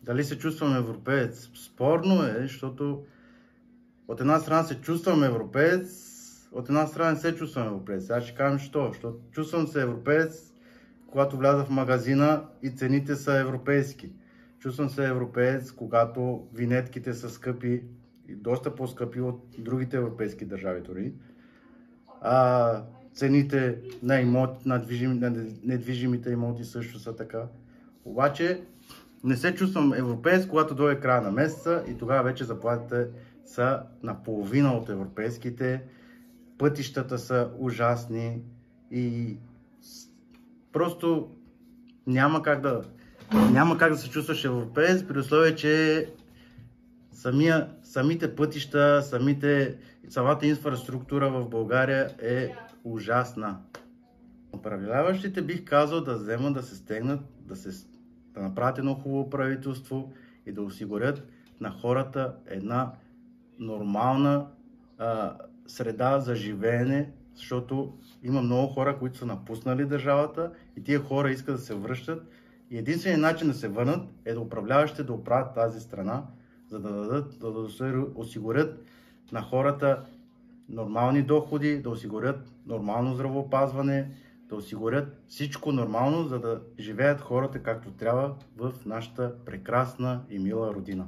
Дали се чувствам европеец? Спорно е, защото от една страна се чувствам европеец, от една страна не се чувствам европеец. Аз ще кажа защо. Защото чувствам се европеец, когато вляза в магазина и цените са европейски. Чувствам се европеец, когато винетките са скъпи и доста по-скъпи от другите европейски държави дори. Цените на недвижимите имоти също са така. Обаче не се чувствам европеец, когато дойде края на месеца и тогава вече заплатите са наполовина от европейските, пътищата са ужасни и просто няма как да се чувстваш европеец, при условие, че самите пътища, самата инфраструктура в България е ужасна. Управляващите бих казал да вземат да се стегнат, да направят едно хубаво правителство и да осигурят на хората една нормална среда за живеене, защото има много хора, които са напуснали държавата и тия хора искат да се връщат. И единственият начин да се върнат е да управляващите да оправят тази страна, за да осигурят на хората нормални доходи, да осигурят нормално здравеопазване, да осигурят всичко нормално, за да живеят хората както трябва в нашата прекрасна и мила родина.